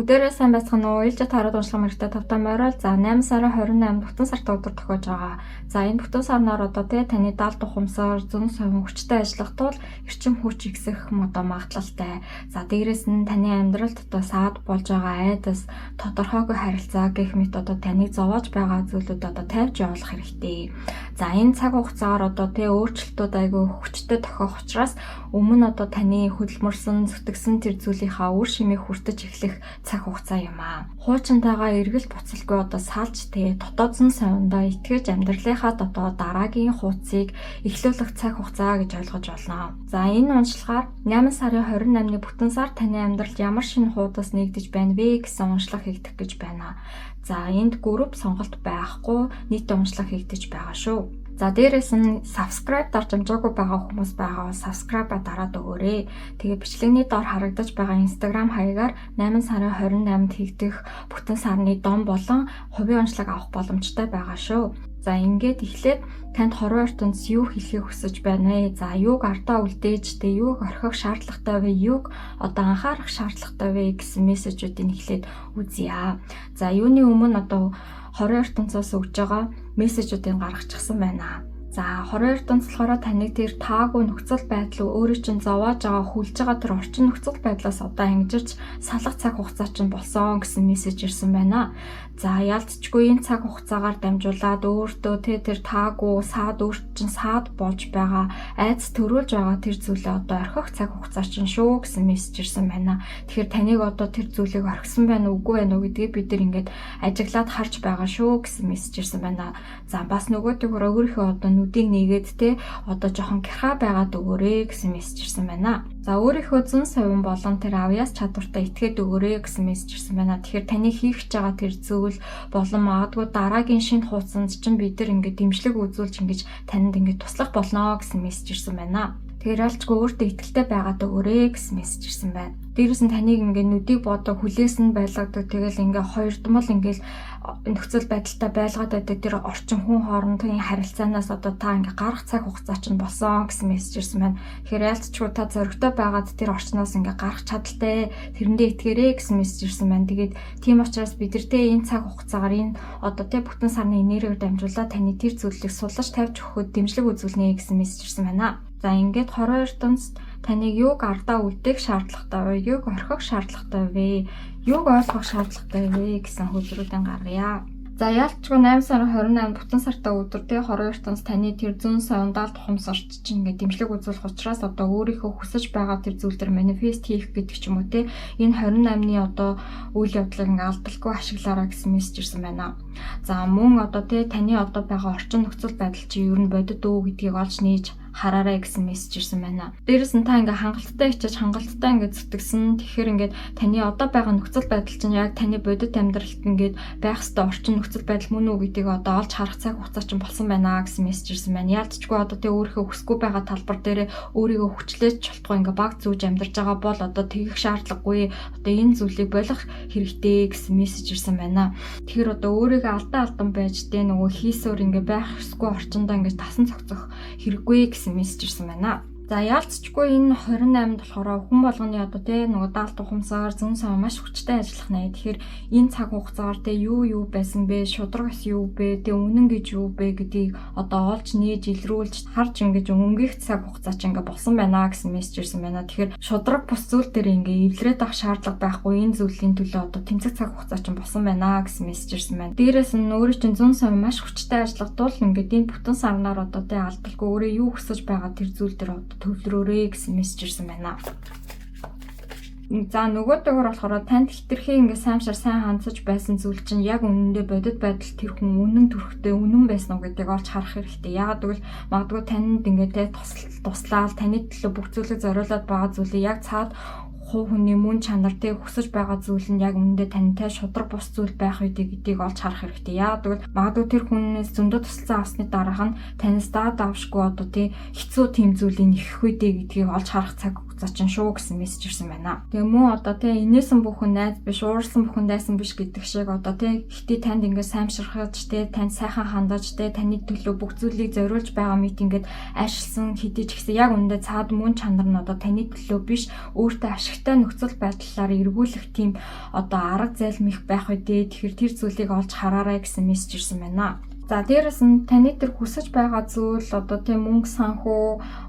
Бүгдээрээ сайн байцгаана уу? Ээлжид хараад уншлах мэрэгтэй тавтаа морил. За 8 сарын 28 бүтэн сартаа өдөр тохиож байгаа. За энэ бүтэн сарнаар одоо таны даалд ухамсар, зүүн совин хүчтэй ажиллах тул эрчим хүч ихсэх магадлалтай. За дээрэс нь таны амьдралд саад болж байгаа айдас, тодорхойгүй харилцаа гэх мэт таныг зовоож байгаа зүйлүүд тавьж явуулах хэрэгтэй. За энэ цаг хугацаагаар өөрчлөлтүүд айгүй хүчтэй тохиох учраас өмнө таны хөдөлмөрсөн, зүтгэсэн тэр зүйлийнхаа үр шимийг хүртэж эхлэх цаг хугацаа юм аа. Хуучинтайгаа эргэл буцалгүй салж дотоод зүүн совиндоо итгэж амьдралынхаа дараагийн хуудсыг эхлүүлэх цаг хугацаа гэж ойлгож болно. За энэ уншлагаар 8 сарын 28-ны бүтэн сар таны амьдралд ямар шинэ хуудас нэгдэж байна вэ гэсэн уншлага хийгдэх гэж байна. За энд групп сонголт байхгүй, нийтийн уншлага хийгдэж байгаа шүү. За дээрээс нь subscribe дарж амжаагүй байгаа хүмүүс байгаа бол subscribe дараад өгөөрэй. Тэгээ бичлэгний доор харагдаж байгаа Instagram хаягаар 8 сарын 28-нд хийгдэх бүтэн сарны дом болон хувийн уншлага авах боломжтой байгаа шүү. За ингээд эхлээд танд хорвоо ертөнц юу хэлхийг хүсэж байна вэ? За юуг ардаа үлдээж, юуг орхих шаардлагатай вэ? Юуг анхаарах шаардлагатай вэ гэсэн мессежүүдийг эхлээд үзье. За юуны өмнө хорвоо ертөнцөөс өгж байгаа мессежүүдийг гаргачихсан байна. За хорвоо ертөнц болохоор таныг тэр таагүй нөхцөл байдал өөрийн чинь зовоож байгаа хүлж байгаа тэр орчин нөхцөл байдлаас ангижирч салах цаг хугацаа чинь болсон гэсэн мессеж ирсэн байна. За ялцчгүй энэ цаг хугацаагаар дамжуулаад өөртөө тэр таагүй саад өөрт чинь саад болж байгаа айц төрүүлж байгаа тэр зүйлээ орхих цаг хугацаа чинь шүү гэсэн мессеж ирсэн байна. Тэгэхээр таныг тэр зүйлийг орхисон байна уугүй байна уу гэдгийг бид нар ингээд ажиглаад харж байгаа шүү гэсэн мессеж ирсэн байна. За бас нөгөөдөгөр өөрийнхөө нүдийг нээгээд жоохон гэрхаа байгаад өгөөрэй гэсэн мессеж ирсэн байна. За өөрийнхөө зүүн совин болон тэр авьяас чадвартай итгээд өгөөрэй гэсэн мессеж ирсэн байна. Тэгэхээр таны хийх гэж байгаа тэр зүйл болон магадгүй дараагийн шинэ хуудсанд чинь бид нар ингээд дэмжлэг үзүүлж ингэж танд ингээд туслах болно гэсэн мессеж ирсэн байна. Тэгэхээр алчгүй өөртөө итгэлтэй байгаад өгөөрэй гэсэн мессеж ирсэн байна. Дээрээс нь таныг ингээд нүдийг хүлээс нь байлгадаг. Тэгэл ингээд хоёрдмол ингээд нөхцөл байдалтай байлгаад байдаг тэр орчин хүн хоорондын харилцаанаас та ингээд гарах цаг хугацаа чинь болсон гэсэн мессеж ирсэн байна. Тэгэхээр ялцчгүй та зоригтой байгаад тэр орчноос ингээд гарах чадaltaй тэрэндээ итгээрэй гэсэн мессеж ирсэн байна. Тэгээд тийм учраас бид нар энэ цаг хугацаагаар энэ бүтэн сарны энергиээр дамжуулаад таны тэр зүйлийг суллаж тавьж өгөхөд дэмжлэг үзүүлнэ гэсэн мессеж ирсэн байна. За ингээд хорвоо ертөнцид таныг юуг ардаа үлдээх шаардлагатай вэ? Юуг орхих шаардлагатай вэ? Юуг ойлгох шаардлагатай вэ гэсэн хөзрүүдэн гаргая. За ялцчгүй 8 сарын 28 бүтэн сартаа өдөр хорвоо ертөнц таны тэр зүүн совин даалд ухамсарч чинь ингээд дэмжлэг үзүүлэх учраас өөрийнхөө хүсэж байгаа тэр зүйл дээр манифест хийх гэдэг ч юм уу энэ 28-ны үйл явдлыг ингээд алдалгүй ашиглаарай гэсэн мессеж ирсэн байна. За мөн таны байгаа орчин нөхцөл байдал чи ер нь бодит үү гэдгийг олж нээж хараарай гэсэн мессеж ирсэн байна. Дээрээс нь та ингээ хангалттай хичээж хангалттай ингээ зүтгэсэн. Тэгэхээр ингээд таны байгаа нөхцөл байдал чинь яг таны бодит амьдралд ингээд байх ёстой орчин нөхцөл байдал мөн үү гэдгийг олж харах цаг хугацаа чинь болсон байна гэсэн мессеж ирсэн байна. Ялцчгүй өөрийнхөө хүсэхгүй байгаа талбар дээр өөрийгөө хүчлээж чултгүй ингээ баг зүүж амьдарч байгаа бол тэгэх шаардлагагүй. Энэ зүйлийг болох хэрэгтэй гэсэн мессеж ирсэн байна. Тэгэхээр өөрийгөө алдан байж нөгөө хийсөөр ингээ байх ёсгүй орчиндөө ингээ тасан цогцох хэрэггүй гэсэн мессеж ирсэн байна. За ялцчгүй энэ 28-нд болохоор хүн болгоны нөгөө даалт ухамсар зүүн совин маш хүчтэй ажиллах нэ. Тэгэхээр энэ цаг хугацаагаар юу байсан бэ? Шудрагс юу бэ? Үнэн гэж юу бэ гэдгийг олж нээж илрүүлж харж ингэж өнгөх цаг хугацаа ч ингээ болсон байна гэсэн мессеж ирсэн байна. Тэгэхээр шудраг бус зүйл дээр ингээ эвлэрээд авах шаардлага байхгүй. Энэ зүйлийн төлөө тэмцэх цаг хугацаа ч болсон байна гэсэн мессеж ирсэн байна. Дээрээс нь өөрийн чинь зүүн совин маш хүчтэй ажиллах тул ингээ энэ бүтэн сарнаар алдалгүй өөрөө юу хүсэж байгаа тэр зүйл дээр төвлөрөөрэй гэсэн мессеж ирсэн байна. За нөгөөдөөр болохоор танд хитрхи ингээ сайн хандсаж байсан зүйл чинь яг үнэндээ бодит байдал тэр хүн үнэн төрхтэй үнэн байсан уу гэдгийг олж харах хэрэгтэй. Яагаад гэвэл магадгүй танд ингээ туслаад таны төлөө бүх зүйлийг зориулаад байгаа зүйлийг яг цаад хүний мөн чанар хүсэж байгаа зүйл нь яг үнэндээ тантай шудраг бус зүйл байх үедээ гэдгийг олж харах хэрэгтэй. Яагаад гэвэл магадгүй тэр хүнээс зөндөө туслалцсан авсны дараах нь танаас даад авшгүй хэцүү тийм зүйлийг нөхөх үедээ гэдгийг олж харах цаг хугацаа чинь шүү гэсэн мессеж ирсэн байна. Тэгээ мөн одоо тий инээсэн бүхэн найз биш, уурсан бүхэн дайсан биш гэдэг шиг одоо тий хитий танд ингээд саймширхаж тий танд сайхан хандаж тий таны төлөө бүх зүйлийг зориулж байгаа мэт ингээд ашигласан хэдий ч гэсэн яг үүндээ цаад мөн чанар нь одоо таны төлөө биш өөртөө ашигтай нөхцөл байдлаар эргүүлэх тийм одоо арга зайлмих байх үедээ тэгэхээр тэр зүйлийг олж хараарай гэсэн мессеж ирсэн байна. За дээрэс нь таны тэр хүсэж байгаа зүйл одоо тийм мөнгө санхүү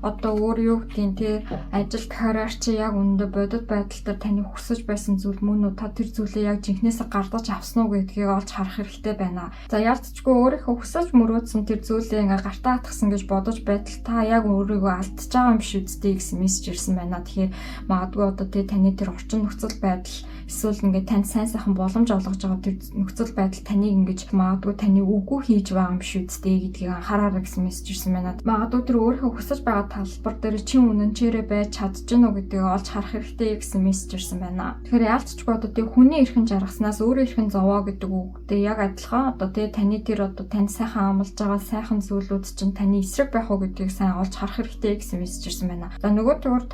одоо өөр юу гэдгийг тий ажилд карьер чи яг үүндээ бодит байдал дээр таны хүсэж байсан зүйл мөн үү та тэр зүйлээ яг жинхнээсээ гардаж авсан уу гэдгийг олж харах хэрэгтэй байна. За ялцчгүй өөрийнхөө хүсэж мөрөөдсөн тэр зүйлээ ингээ гартаа атгсан гэж бодож байтал та яг өөрийгөө алдчихж байгаа юм биш үсттэй гэсэн мессеж ирсэн байна. Тэгэхээр магадгүй одоо тий таны тэр орчин нөхцөл байдал эсвэл ингээ танд сайн сайхан боломж олгож байгаа тэр нөхцөл байдал таныг ингэж магадгүй таны үгүй хийж байгаа юм биш үсттэй гэдгийг анхаараа гэсэн мессеж ирсэн байна. Магадгүй тэр өөрийнхөө хүсэж байгаа талбар дээр чи үнэнчээрээ байж чадчихна уу гэдгийг олж харах хэрэгтэй гэсэн мессеж ирсэн байна. Тэгэхээр яалтчгүй одоо тий хүний эрхэн жаргаснаас өөрөө эрхэн зовоо гэдэг үгтэй яг адилхан одоо тий таны тэр одоо танд сайхан амлаж байгаа сайхан зүйлүүд чинь таны эсрэг байх уу гэдгийг сайн олж харах хэрэгтэй гэсэн мессеж ирсэн байна. За нөгөө төгөр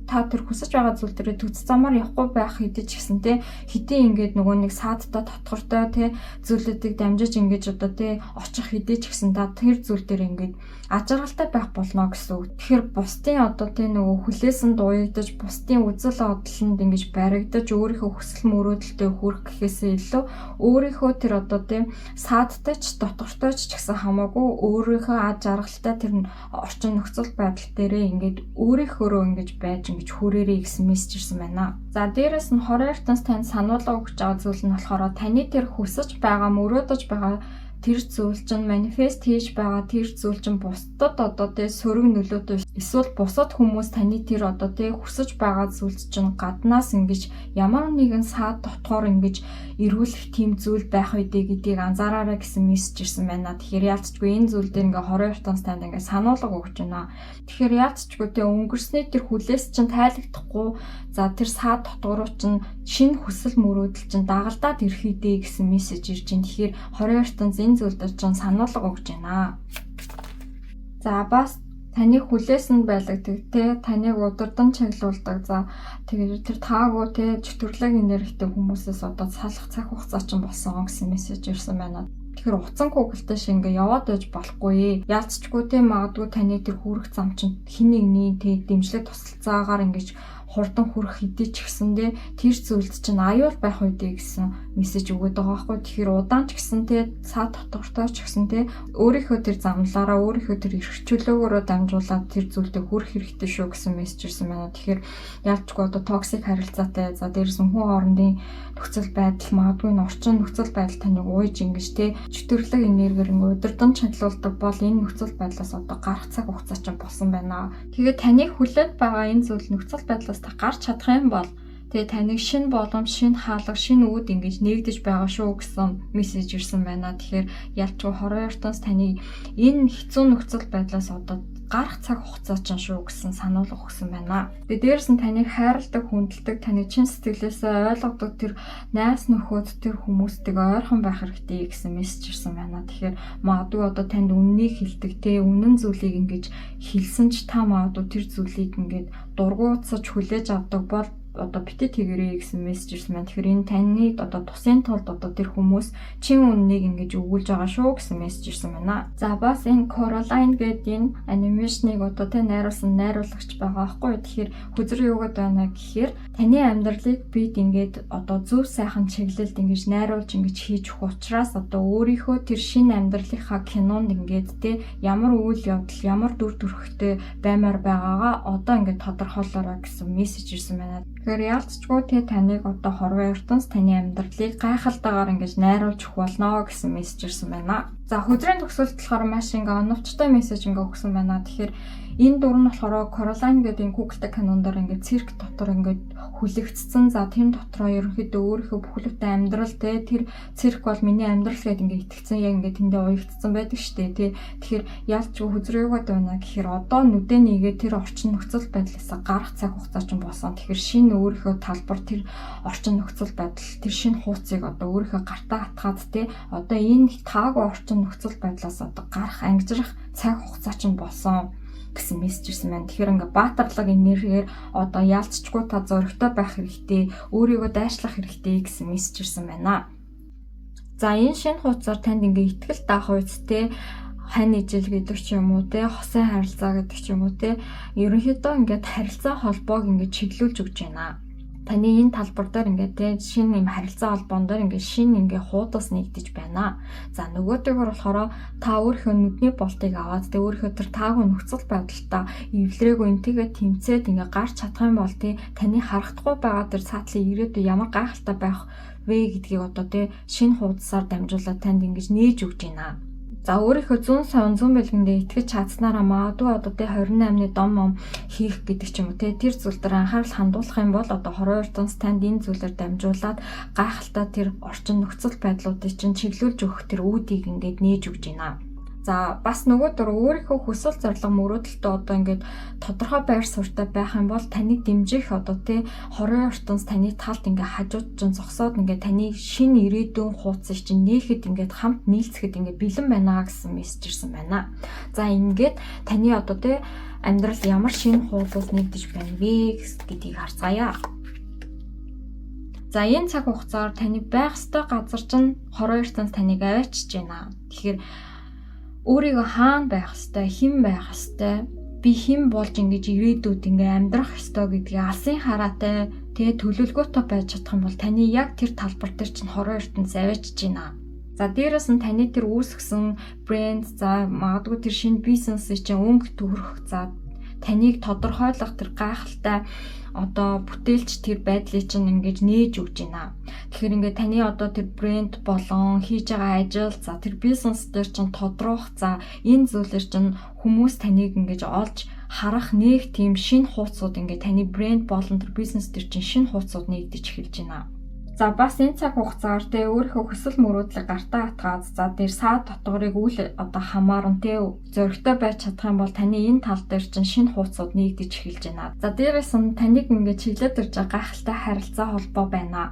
та тэр хүсэж байгаа зүйл дээр төц замаар явахгүй байх хэдий ч гэсэн тий хэдий ингээд нөгөө нэг саадтай татвартай тий зүйлүүдийг дамжиж ингэж одоо тий очих хэдий ч гэсэн та тэр зүйл дээр ингээд ажиргалтай байх болно гэсэн үг. Тэгэхээр бусдын одоо тий нөгөө хүлээсэн дуйдаж бусдын үзэл бодлонд ингэж баригдаж өөрийнхөө хүсэл мөрөөдөлтөд хүрэх гэхээсээ илүү өөрийнхөө тэр одоо тий саадтай ч дотгортой ч гэсэн хамаагүй өөрийнхөө аж аргалтай тэр орчин нөхцөл байдал дээрээ ингээд өөрийнхөөрөө ингэж байж ингэж хүрээрэй гэсэн мессеж ирсэн байна. За дээрэс нь 22 танаас танд сануулга өгч байгаа зүйл нь болохоор таны тэр хүсэж байгаа мөрөөдөж байгаа тэр зүйл чинь манифест хийж байгаа тэр зүйл чинь бусдад одоо тий сөрөг нөлөөтэй эсвэл бусад хүмүүс таны тэр одоо тий хүсэж байгаа зүйл чинь гаднаас ингэж ямар нэгэн саад дотгоор ингэж эргүүлэх тийм зүйл байх үедээ гэдгийг анзаараарай гэсэн мессеж ирсэн байна. Тэгэхээр яалтчгүй энэ зүйл дээр ингээ 22 танаас танд ингээ сануулга өгч байна. Тэгэхээр яалтчгүй тий өнгөрсний тэр хүлээс чинь тайлагдахгүй за тэр саад дотгороо чинь шинэ хүсэл мөрөөдөл чинь дагалдаад ирэх үедээ гэсэн мессеж ирж байна. Тэгэхээр 22 танаас зүйл дээр ч сануулга өгч байна. За бас таны хүлээсэн байлгадаг те таныг удирдан чиглүүлдэг. За тэгээд тэр таагүй те чөтгөрлөг энергитэй хүмүүсээс одоо салах цаг хугацаа ч болсон гэсэн мессеж ирсэн байна. Тэгэхээр уцан кугэлтэй шиг ингээ яваад байж болохгүй. Яалтчгүй те магадгүй таны тэр хүрэх зам чинь хин нэгний те дэмжлэг тусалцаагаар ингэж хурдан хүрэх хэдий ч гэсэндээ тэр зүйлд чинь аюул байх үедээ гэсэн мессеж өгöd байгаа байхгүй. Тэгэхээр удаан ч гэсэн те цаад дотгортой ч гэсэн те өөрийнхөө тэр замлаараа өөрийнхөө тэр эрхчлөөгөөрөө дамжуулаад тэр зүйлдээ хүрэх хэрэгтэй шүү гэсэн мессеж ирсэн байна. Тэгэхээр ялчгүй одоо токсик харилцаатай за дээрс хүн хоорондын нөхцөл байдал магадгүй орчин нөхцөл байдал таныг ууж ингэж те чөтгөрлөг энергиэр удирдан чиглүүлдэг бол энэ нөхцөл байдлаас одоо гарах цаг хугацаа чинь болсон байна. Тэгээд таныг хүлээд байгаа энэ зүйл нөхцөл байдлаас та гарч чадах юм бол тэгээ таныг шинэ боломж, шинэ хаалга, шинэ үүд ингэж нэгдэж байгаа шүү гэсэн мессеж ирсэн байна. Тэгэхээр ялчгүй 22 танаас таны энэ хэцүү нөхцөл байдлаас одоо гарах цаг хугацаа чинь шүү гэсэн сануулга өгсөн байна. Тэгээ дээрс нь таныг хайрладаг, хүндэлдэг, таны чин сэтгэлээсээ ойлгодог тэр найс нөхөд тэр хүмүүстэйгээ ойрхон байх хэрэгтэй гэсэн мессеж ирсэн байна. Тэгэхээр магадгүй одоо танд үннийг хэлдэг те үнэн зүйлийг ингэж хэлсэн ч та магадгүй тэр зүйлийг ингэж дургуутсаж хүлээж авдаг бол одоо битээ тэгэрэй гэсэн мессеж ирсэн байна. Тэгэхээр энэ таны одоо тусын тулд одоо тэр хүмүүс чин үннийг ингэж өгүүлж байгаа шүү гэсэн мессеж ирсэн байна. За бас энэ Coraline гэдэг энэ анимашныг одоо тэ найруулсан найруулагч байгаа байхгүй. Тэгэхээр хүзрээ юугаад байна гэхээр таны амьдралыг бид ингэж одоо зөв сайхан чиглэлд ингэж найруулж ингэж хийж өгөх учраас одоо өөрийнхөө тэр шинэ амьдралынхаа кинонд ингэж тэ ямар үйл явдал, ямар дүр төрхтэй баймаар байгаагаа одоо ингэж тодорхойлоорой гэсэн мессеж ирсэн байна. Тэгэхээр ялцчгүй те таныг одоо 22 танаас таны амьдралыг гайхалтайгаар ингэж найруулж өгөх болно гэсэн мессеж ирсэн байна. За хөдрийн төгсөлт болохоор маш ингээ оновчтой мессеж ингээ өгсөн байна. Тэгэхээр энэ дүр нь болохоор Coraline гэдэг энэ Google-тэй каноноор ингээ цирк дотор ингээ хүлэгдсэн. За тэр дотроо ерөнхийдөө өөрийнхөө бүхэлдээ амьдрал те тэр цирк бол миний амьдрал гэдэг ингээ итгэцэн яг ингээ тэндээ уягдсан байдаг штэ те. Тэгэхээр ялцчгүй хөдрөөгөөд байна гэхээр одоо нүдэ нэгээ тэр орчин нөхцөл байдлаас гарах цаг хугацаа ч болсон. Тэгэхээр шинэ өөрийнхөө талбар тэр орчин нөхцөл байдал тэр шинэ хууцыг одоо өөрийнхөө гартаа хатгаад те одоо энэ таагүй орчин нөхцөл байдлаас одоо гарах ангижрах цаг хугацаа ч болсон. гэсэн мессеж ирсэн байна. Тэгэхээр ингээ баатарлаг энергээр одоо яалтчгүй та зоригтой байх хэрэгтэй, өөрийгөө дайшлах хэрэгтэй гэсэн мессеж ирсэн байна. За энэ шинэ хуудасаар танд ингээ итгэл даах үед те хань ижил гэдэг ч юм уу те хосын харилцаа гэдэг ч юм уу те ерөнхийдөө ингээд харилцаа холбоог ингээд чиглүүлж өгч байна. Таны энэ талбар дээр ингээд те шинэ юм харилцаа холбоон дээр ингээд шинэ ингээд хуудас нэгдэж байна. За нөгөөтэйгөр болохоор та өөрийнхөө нүдний болтыг аваад те өөрийнхөө тэр таагүй нөхцөл байдалтай эвлэрээгүй энтэйгээ тэмцээд ингээд гарч чадах юм бол те таны харагдахгүй байгаа тэр цаатлын ирээдүй ямар гайхалтай байх вэ гэдгийг одоо те шинэ хуудасаар дамжуулаад танд ингэж нээж өгч байна. За өөрийнхөө зүүн совин зүүн бэлгэндээ итгэж чадсанараа магадгүй одоо тэ 28-ны дом ном хийх гэдэг ч юм уу тэ тэр зүйл дээр анхаарал хандуулах юм бол одоо 22 дон танд энэ зүйлээр дамжуулаад гайхалтай тэр орчин нөхцөл байдлуудыг чинь чиглүүлж өгөх тэр үүдийг ингээд нээж өгч байна. За бас нөгөө дөр өөрийнхөө хүсэл зорилго мөрөөдөлтөө одоо ингээд тодорхой байр суурьтай байх юм бол таныг дэмжих одоо тий хорийн ертөнц таны талд ингээд хажууд чинь зогсоод ингээд таны шинэ ирээдүйн хуудсыг чинь нээхэд ингээд хамт нийлцэхэд ингээд бэлэн байна гэсэн мессеж ирсэн байна. За ингээд таны одоо тий амьдрал ямар шинэ хуудас нэгдэж байна вэ гэдгийг харцгаая. За энэ цаг хугацаар таны байх ёстой газар чинь хорийн ертөнц таныг аваачиж байна. Тэгэхээр өөрийгөө хаана байх ёстой, хэн байх ёстой, би хэн болж ингэж ирээдүйд ингээ амьдрах ёстой гэдгийг алсын хараатай тэгээ төлөвлөгөөтэй байж чадах юм бол таны яг тэр талбар дээр чинь хорон ертөнц аваачиж байна. За дээрэс нь таны тэр үүсгэсэн брэнд, за магадгүй тэр шинэ бизнесийн чинь өнгө төрөх, за таныг тодорхойлох тэр гайхалтай одоо бүтээлч тэр байдлыг чинь ингэж нээж өгч байна. Тэгэхээр ингээд таны одоо тэр брэнд болон хийж байгаа ажил, за тэр бизнес дээр чинь тодруулах, за энэ зүйлэр чинь хүмүүс таныг ингэж олж харах нэг тийм шинэ хуудсууд ингээд таны брэнд болон тэр бизнес дээр чинь шинэ хуудсууд нэгдэж эхэлж байна. За бас энэ цаг хугацаагаар тэ өөрийнхөө хүсэл мөрөөдлийг гартаа атгаад за дээр саад дотгорыг үл одоо хамааран тэ зөрөгтэй байж чадах юм бол таны энэ тал дээр чинь шинэ хуудсууд нэгдэж эхэлж байна. За дээрээс нь таныг ингээд чиглээд ирж байгаа гайхалтай харилцаа холбоо байна.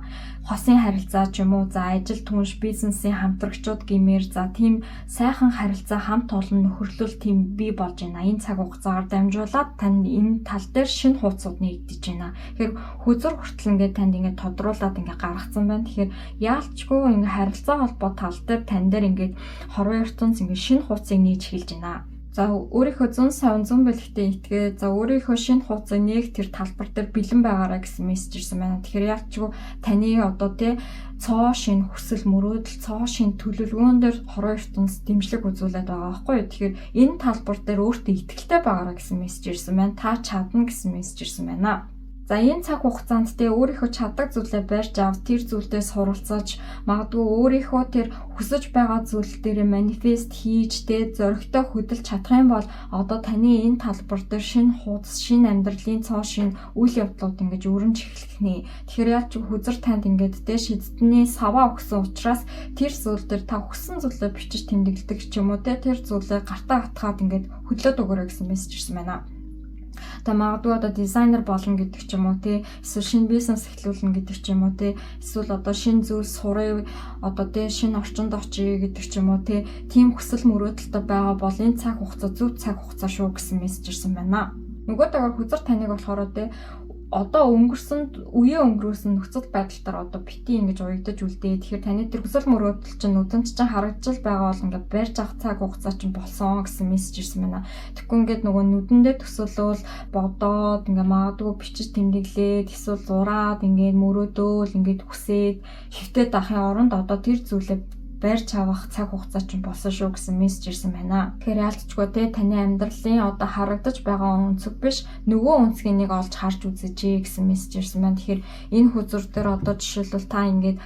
Хосын харилцаа ч юм уу, за ажил түнш бизнесийн хамтрагчуд гэмээр за тийм сайхан харилцаа хамт олон нөхөрлөл тийм бий болж байна. Энэ цаг хугацаагаар дамжуулаад тань энэ тал дээр шинэ хуудсууд нэгдэж байна. Тэгэхээр хүзэр хүртэл ингээд танд ингээд тодруулаад ингээд гаргацсан байна. Тэгэхээр яалчгүй ингээд харилцаа холбоо тал дээр тань дээр ингээд хорвоо ертөнц ингээд шинэ хуудсыг нээж эхэлж байна. За өөрийнхөө зүүн совин зүүн бэлгтээ итгээ за өөрийнхөө шинэ хуудсыг нэг тэр талбар дээр бэлэн байгаарай гэсэн мессеж ирсэн байна. Тэгэхээр яалчгүй таны одоо тий цоо шинэ хүсэл мөрөөдөл, цоо шинэ төлөвлөгөөн дээр хорон ертөнц дэмжлэг үзүүлээд байгаа байхгүй юу. Тэгэхээр энэ талбар дээр өөртөө итгэлтэй байгаарай гэсэн мессеж ирсэн байна. Та чадна гэсэн мессеж ирсэн байна. За энэ цаг хугацаанд тэ өөрийнхөө чаддаг зүйлээ барьж авч тэр зүйлдээ суралцаж магадгүй өөрийнхөө тэр хүсэж байгаа зүйл дээр манифест хийж тэ зоригтой хөдөлж чадах юм бол одоо таны энэ талбар дээр шинэ хуудас, шинэ амьдралын цоо, шинэ үйл явдлууд ингэж өрнөж эхлэх нэ. Тэгэхээр яач хүзэр танд ингээд тэ шидтний саваа өгсөн учраас тэр зүйл дээр та хүссэн зүйлээ бичиж тэмдэглэдэг ч юм уу тэ тэр зүйлээ гартаа атгаад ингээд хөдлөөд өгөөрэй гэсэн мессеж ирсэн байна. Та магадгүй одоо дизайнер болно гэдэг ч юм уу тий эсвэл шинэ бизнес эхлүүлнэ гэдэг ч юм уу тий эсвэл одоо шинэ зүйл сурыг одоо тий шинэ орчинд очие гэдэг ч юм уу тий тийм хүсэл мөрөөдөлтөй байгаа бол энэ цаг хугацаа зөв цаг хугацаа шүү гэсэн мессеж ирсэн байна. Нөгөө тагаар хүзэр таныг болохоор тий одоо өнгөрсөнд үеэ өнгөрөөсөн нөхцөл байдалтаар одоо бити ингэж уягдаж үлдээ. Тэгэхээр таны тэр хүсэл мөрөөдөл чинь нүдэнд чинь харагдаж байгаа бол ингээд барьж авах цаг хугацаа чинь болсон гэсэн мессеж ирсэн байна. Тэгэхгүй ингээд нөгөө нүдэндээ төсөөлөл бодоод ингээд магадгүй бичиж тэмдэглээд эсвэл зураад ингээд мөрөөдөөл ингээд хүсээд хөвтөд авахын оронд одоо тэр зүйлээ барьж авах цаг хугацаа чинь болсон шүү гэсэн мессеж ирсэн байна. Тэгэхээр яалтчгүй те таны амьдралын одоо харагдаж байгаа өнцөг биш нөгөө өнцгийг олж харж үзээч гэсэн мессеж ирсэн байна. Тэгэхээр энэ хүзүр дээр одоо жишээлбэл та ингээд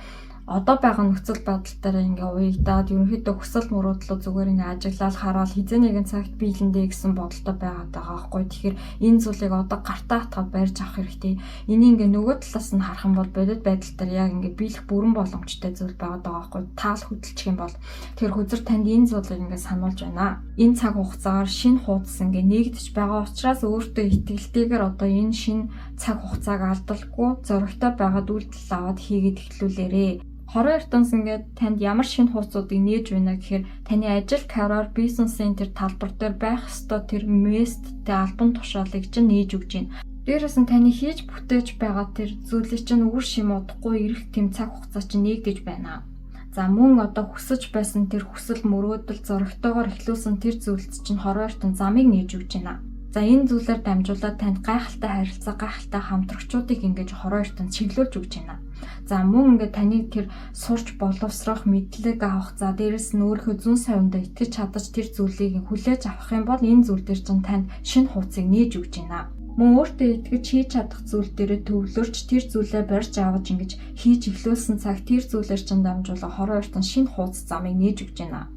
одоо байгаа нөхцөл байдал дээр ингээ уягдаад ерөнхийдөө хүсэл мөрөөдлөө зүгээр ингээ ажиглал хараад хизээ нэгэн цагт биелэндээ гэсэн бодолтой байгаад байгаа байхгүй. Тэгэхээр энэ зүйлийг одоо гартаа атгаад барьж авах хэрэгтэй. Энийг ингээ нөгөө талаас нь харах юм бол бодит байдал дээр яг ингээ биелэх бүрэн боломжтой зүйл байгаад байгаа байхгүй. Таал хөдөлчих юм бол тэр хүзэр танд энэ зүйлийг ингээ сануулж байна. Энэ цаг хугацаагаар шинэ хуудас ингээ нэгдэж байгаа учраас өөртөө итгэлтэйгээр одоо энэ шинэ цаг хугацааг алдалгүй зоригтой байгаад үйлдэл аваад хийгээд эхлүүлээрэ. Хорон ертөнц ингээд танд ямар шинэ хуудсуудыг нээж байна гэхээр таны ажил, карьер, бизнесийн тэр талбар дээр байх ёстой тэр месттэй албан тушаалыг чинь нээж өгч байна. Дээрээс нь таны хийж бүтээж байгаа тэр зүйлийг чинь үр шим удахгүй ирэх тэм цаг хугацаа чинь нэгдэж байна. За мөн одоо хүсэж байсан тэр хүсэл мөрөөдөл зоригтойгоор эхлүүлсэн тэр зүйлс чинь хорон ертөнц замыг нээж өгч байна. За энэ зүйлээр дамжуулаад танд гайхалтай харилцаа, гайхалтай хамтрагчдыг ингэж хорон ертөнц чиглүүлж өгч байна. За мөн ингээд таны тэр сурч боловсрох мэдлэг авах, за дээрэс нь өөрийнхөө зүүн совиндоо итгэж чадаж тэр зүйлийг хүлээж авах юм бол энэ зүйл дээр чинь танд шинэ хуудсыг нээж өгч байна. Мөн өөртөө итгэж хийж чадах зүйл дээрээ төвлөрч тэр зүйлээ барьж аваж ингэж хийж эхлүүлсэн цаг тэр зүйлээр чинь дамжуулан хорон ертөнц шинэ хуудас замыг нээж өгч байна.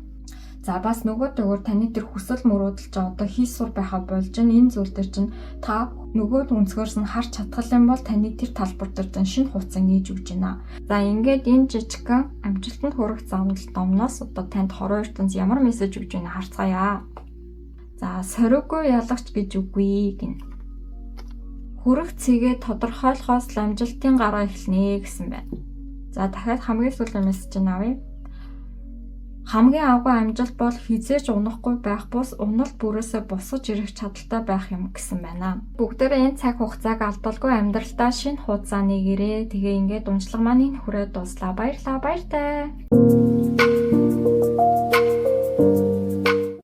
За бас нөгөө төгөр таны тэр хүсэл мөрөөдөл ч одоо хийсвэр байхаа болж энэ зүйл дээр чинь та нөгөө өнцгөөс нь харж чадхал юм бол таны тэр талбар дээр чинь шинэ хуудсыг нээж өгч байна. За ингээд энэ жижигхэн амжилтанд хүрэх замнал домноос одоо танд хорон ертөнц ямар мессеж өгч байгааг харцгаая. За сориггүй ялагч гэж үгүй гин. Хүрэх цэгээ тодорхойлохоос л амжилтын гараа эхэлнэ гэсэн байна. За дахиад хамгийн сүүлийн мессеж нь авъя. Хамгийн агуу амжилт бол хизээж унахгүй байх бус уналт бүрээсээ босгож ирэх чадaltaй байх юм гэсэн байна. Бүгдээрээ энэ цаг хугацааг алдалгүй амьдралдаа шинэ хуудас нээгээрээ. Тэгээ ингээд уншлага маань энэ хүрээд дуслаа. Баярлалаа, баяртай.